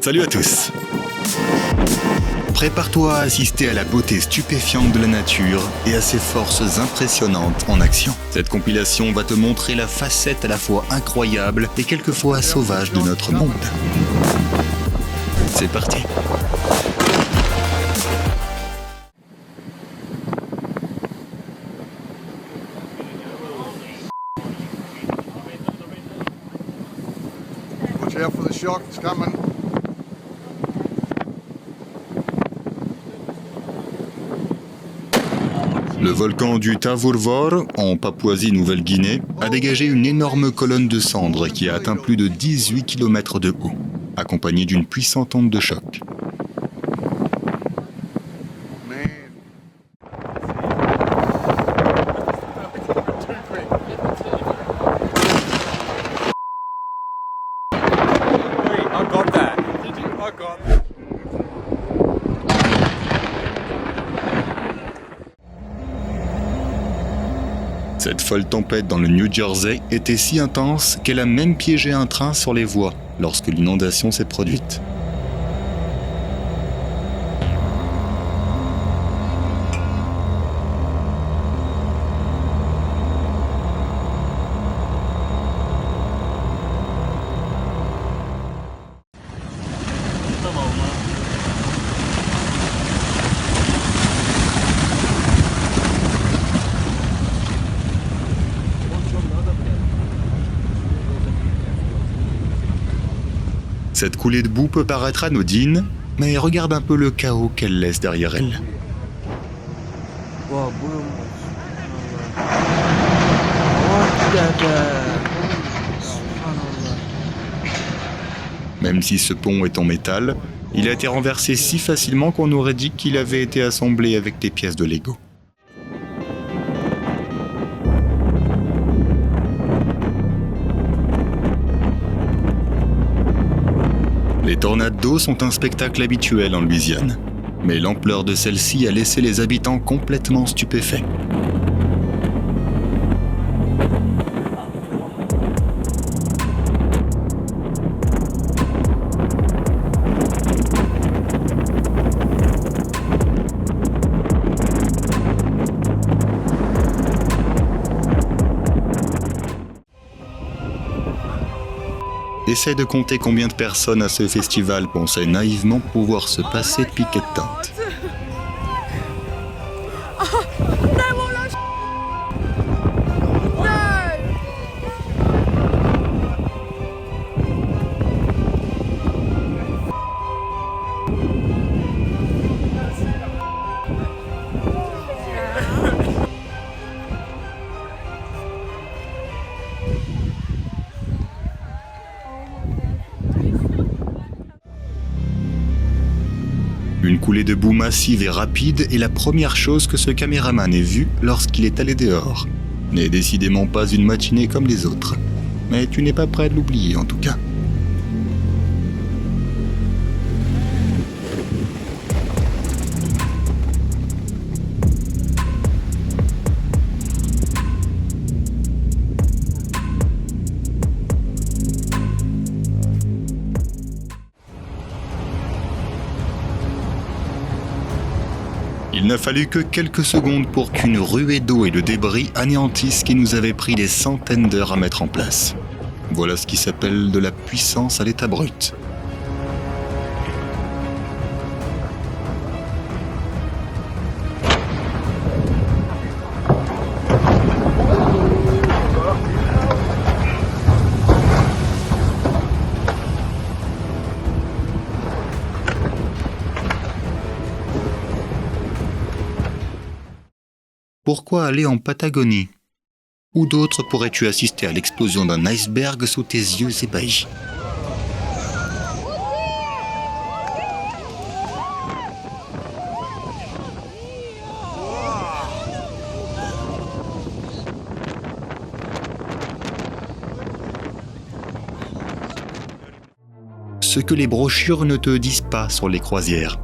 Salut à tous. Prépare-toi à assister à la beauté stupéfiante de la nature et à ses forces impressionnantes en action. Cette compilation va te montrer la facette à la fois incroyable et quelquefois sauvage de notre monde. C'est parti. Watch out for the shock, it's coming. Le volcan du Tavurvor, en Papouasie-Nouvelle-Guinée, a dégagé une énorme colonne de cendres qui a atteint plus de 18 km de haut, accompagnée d'une puissante onde de choc. Cette folle tempête dans le New Jersey était si intense qu'elle a même piégé un train sur les voies lorsque l'inondation s'est produite. Cette coulée de boue peut paraître anodine, mais regarde un peu le chaos qu'elle laisse derrière elle. Même si ce pont est en métal, il a été renversé si facilement qu'on aurait dit qu'il avait été assemblé avec des pièces de Lego. Les tornades d'eau sont un spectacle habituel en Louisiane, mais l'ampleur de celle-ci a laissé les habitants complètement stupéfaits. Essaie de compter combien de personnes à ce festival pensaient naïvement pouvoir se passer de piquet de tente. Une coulée de boue massive et rapide est la première chose que ce caméraman ait vue lorsqu'il est allé dehors. N'est décidément pas une matinée comme les autres. Mais tu n'es pas prêt de l'oublier en tout cas. Il n'a fallu que quelques secondes pour qu'une ruée d'eau et de débris anéantisse ce qui nous avait pris des centaines d'heures à mettre en place. Voilà ce qui s'appelle de la puissance à l'état brut. Pourquoi aller en Patagonie? Où d'autre pourrais-tu assister à l'explosion d'un iceberg sous tes yeux ébahis? Ce que les brochures ne te disent pas sur les croisières.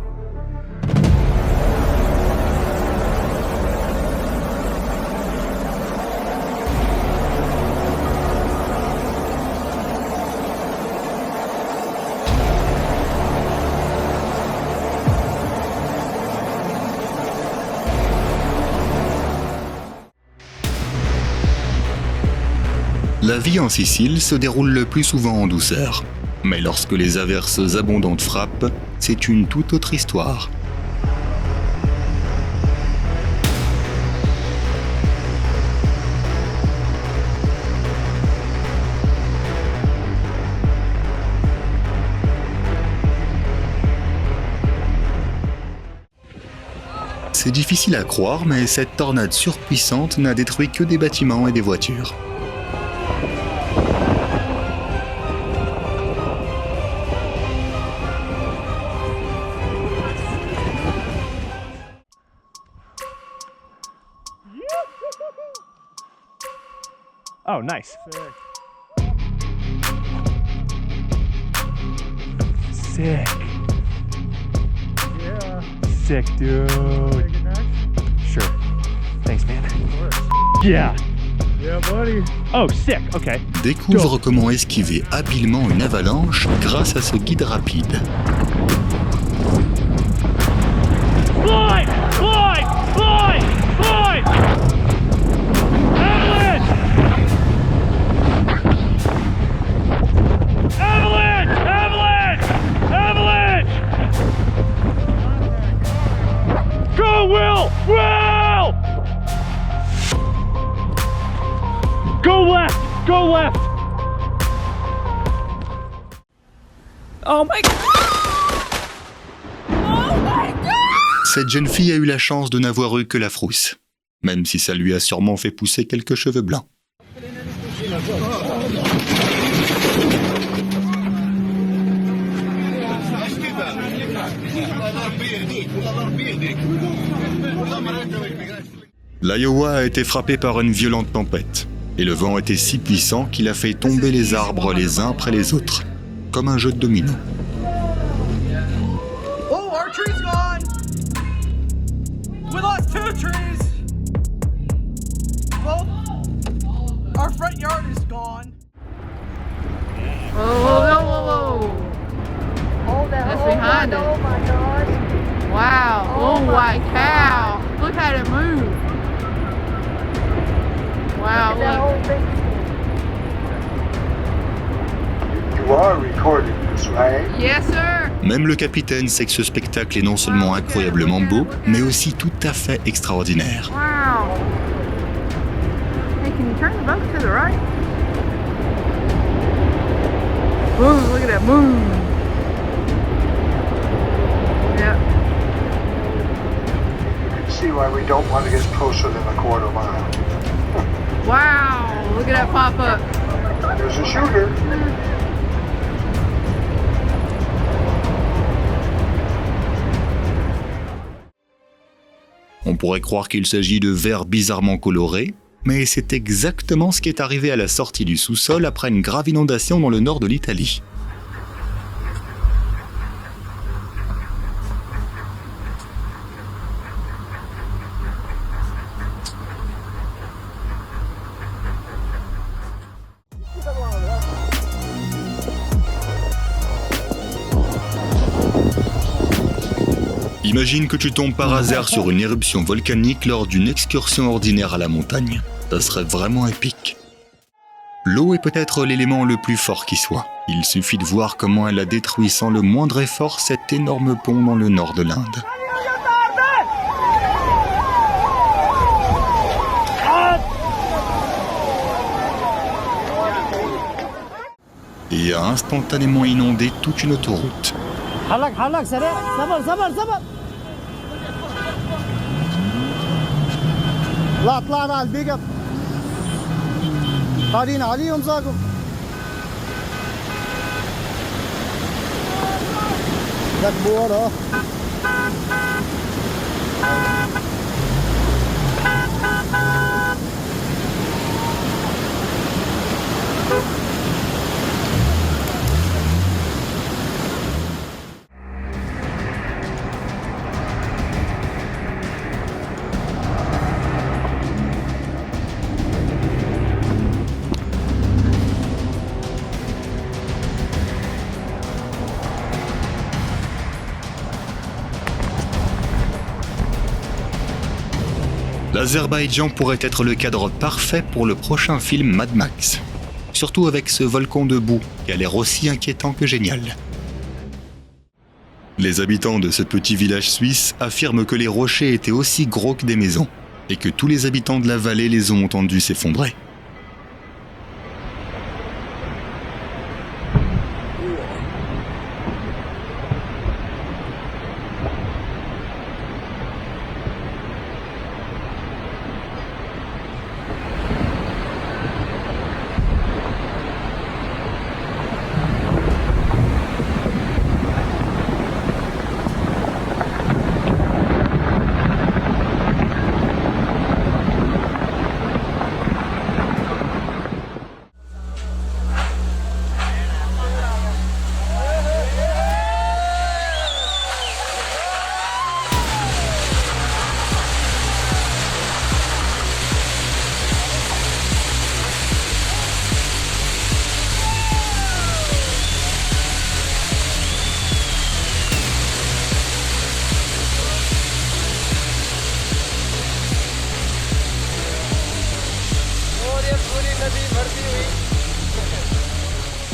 La vie en Sicile se déroule le plus souvent en douceur. Mais lorsque les averses abondantes frappent, c'est une toute autre histoire. C'est difficile à croire, mais cette tornade surpuissante n'a détruit que des bâtiments et des voitures. Oh, nice. Sick. Yeah. Sick, dude. Take it next? Sure. Thanks, man. Yeah. Yeah, buddy. Oh, sick. Okay. Découvre comment esquiver habilement une avalanche grâce à ce guide rapide. Slide! Slide! Slide! Slide! Avalanche! Avalanche! Avalanche! Avalanche! Go, Will! Will! Go left! Go left! Oh my god! Oh my god! Cette jeune fille a eu la chance de n'avoir eu que la frousse, même si ça lui a sûrement fait pousser quelques cheveux blancs. L'Iowa a été frappé par une violente tempête, et le vent était si puissant qu'il a fait tomber les arbres les uns après les autres, comme un jeu de dominos. Oh, our tree's gone! We lost 2 trees! Both. Our front yard is gone. Whoa. That's behind us. Oh my gosh. Wow. Oh my cow. Look how it moved. Wow, That look. whole thing. You are recording this, right? Yes, sir. Même le capitaine sait que ce spectacle est non seulement incroyablement beau, mais aussi tout à fait extraordinaire. Wow. Hey, can you turn the boat to the right? Ooh, look at that moon. Yep. You can see why we don't want to get closer than a quarter mile. Wow, look at that pop up. There's a shooter. On pourrait croire qu'il s'agit de verres bizarrement colorés, mais c'est exactement ce qui est arrivé à la sortie du sous-sol après une grave inondation dans le nord de l'Italie. Imagine que tu tombes par hasard sur une éruption volcanique lors d'une excursion ordinaire à la montagne. Ça serait vraiment épique. L'eau est peut-être l'élément le plus fort qui soit. Il suffit de voir comment elle a détruit sans le moindre effort cet énorme pont dans le nord de l'Inde. Et a instantanément inondé toute une autoroute. حلق سريع صبر لا طلعنا على البيك اب قاعدين عليهم زاكم لك بورا L'Azerbaïdjan pourrait être le cadre parfait pour le prochain film Mad Max. surtout avec ce volcan de boue qui a l'air aussi inquiétant que génial. Les habitants de ce petit village suisse affirment que les rochers étaient aussi gros que des maisons et que tous les habitants de la vallée les ont entendus s'effondrer.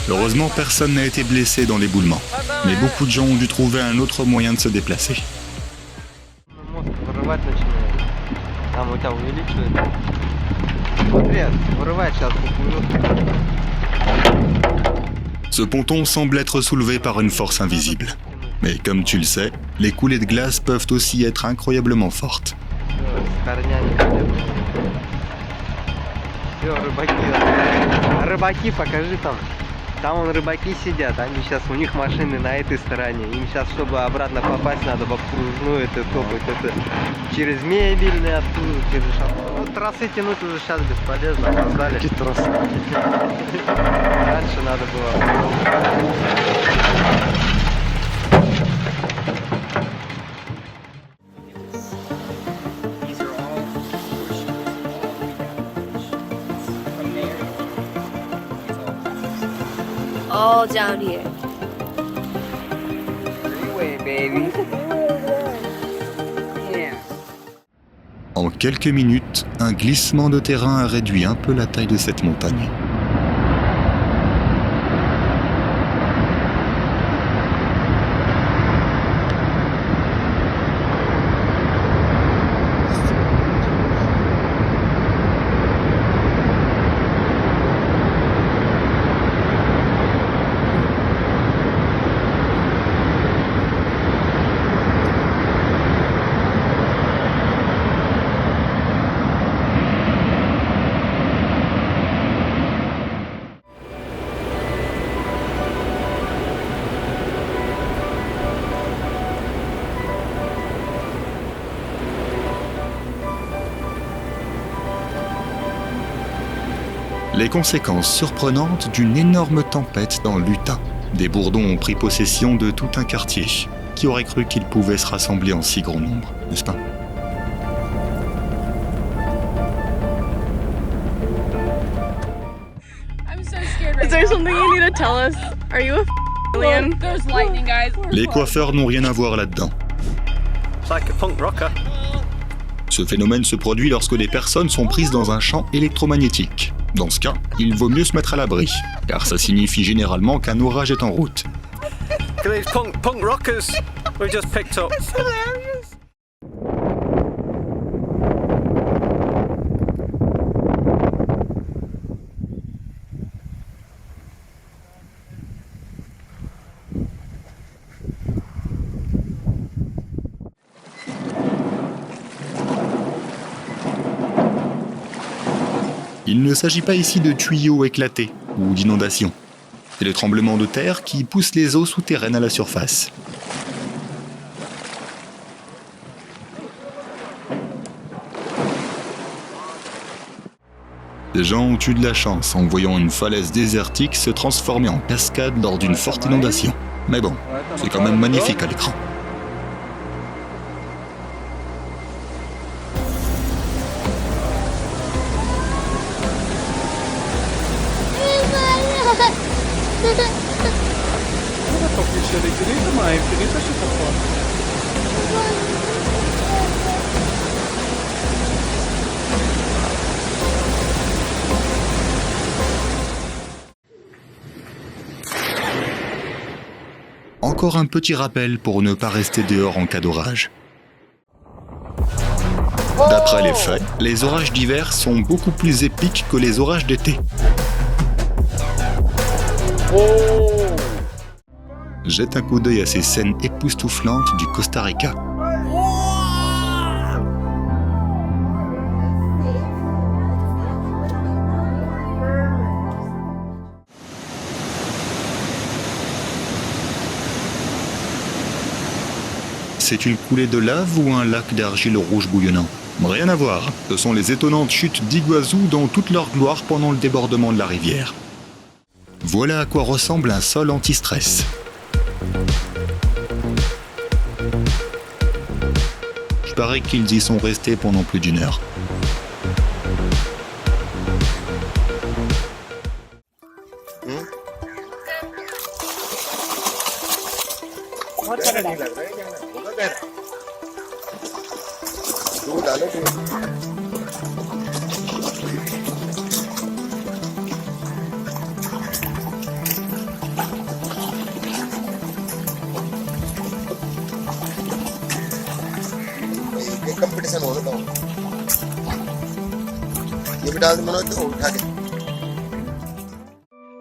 Heureusement, personne n'a été blessé dans l'éboulement, mais beaucoup de gens ont dû trouver un autre moyen de se déplacer. Мозг вырывать начинает. Там у тебя увеличивается. Смотри, вырывает сейчас кукурузу. Ce ponton semble être soulevé par une force invisible. Mais comme tu le sais, les coulées de glace peuvent aussi être incroyablement fortes. С корнями. Все, рыбаки. Рыбаки, покажи там. Там вон рыбаки сидят, они сейчас, у них машины на этой стороне. Им сейчас, чтобы обратно попасть, надо в окружную это топать. Это через мебельный, оттуда, через шапку. Ну, трассы тянуть уже сейчас бесполезно, опоздали. Какие трассы? Раньше надо было. All down here. Freeway, baby. Yeah. En quelques minutes, un glissement de terrain a réduit un peu la taille de cette montagne. Les conséquences surprenantes d'une énorme tempête dans l'Utah. Des bourdons ont pris possession de tout un quartier. Qui aurait cru qu'ils pouvaient se rassembler en si grand nombre, n'est-ce pas? I'm so scared right now. Is there something you need to tell us? Are you a alien? There's lightning, guys. Les coiffeurs n'ont rien à voir là-dedans. It's like a punk rocker. Ce phénomène se produit lorsque les personnes sont prises dans un champ électromagnétique. Dans ce cas, il vaut mieux se mettre à l'abri, car ça signifie généralement qu'un orage est en route. Look at these punk rockers we just picked up. It's hilarious. Il ne s'agit pas ici de tuyaux éclatés ou d'inondations. C'est le tremblement de terre qui pousse les eaux souterraines à la surface. Des gens ont eu de la chance en voyant une falaise désertique se transformer en cascade lors d'une forte inondation. Mais bon, c'est quand même magnifique à l'écran. Encore un petit rappel pour ne pas rester dehors en cas d'orage. D'après les faits, les orages d'hiver sont beaucoup plus épiques que les orages d'été. Jette un coup d'œil à ces scènes époustouflantes du Costa Rica. C'est une coulée de lave ou un lac d'argile rouge bouillonnant? Rien à voir, ce sont les étonnantes chutes d'Iguazú dans toute leur gloire pendant le débordement de la rivière. Voilà à quoi ressemble un sol anti-stress. Je parie qu'ils y sont restés pendant plus d'1 heure.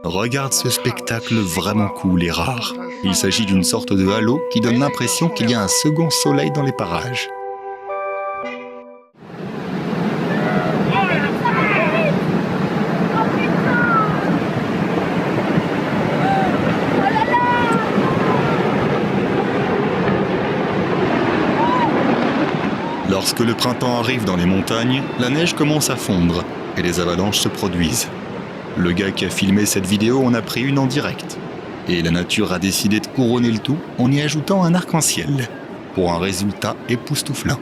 Regarde ce spectacle vraiment cool et rare. Il s'agit d'une sorte de halo qui donne l'impression qu'il y a un second soleil dans les parages. Lorsque le printemps arrive dans les montagnes, la neige commence à fondre et les avalanches se produisent. Le gars qui a filmé cette vidéo en a pris une en direct. Et la nature a décidé de couronner le tout en y ajoutant un arc-en-ciel, pour un résultat époustouflant.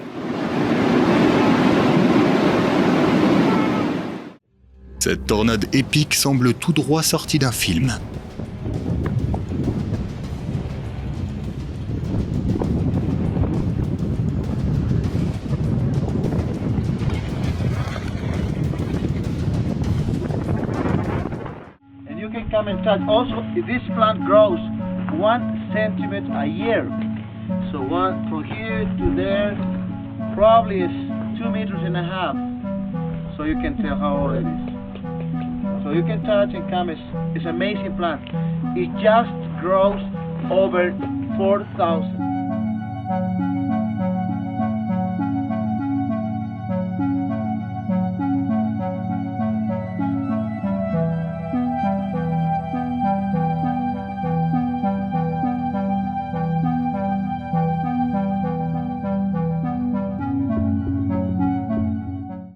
Cette tornade épique semble tout droit sortie d'un film. Come and touch. Also, this plant grows 1 centimeter a year. So one from here to there probably is 2.5 meters. So you can tell how old it is. So you can touch and come. It's an amazing plant. It just grows over 4,000.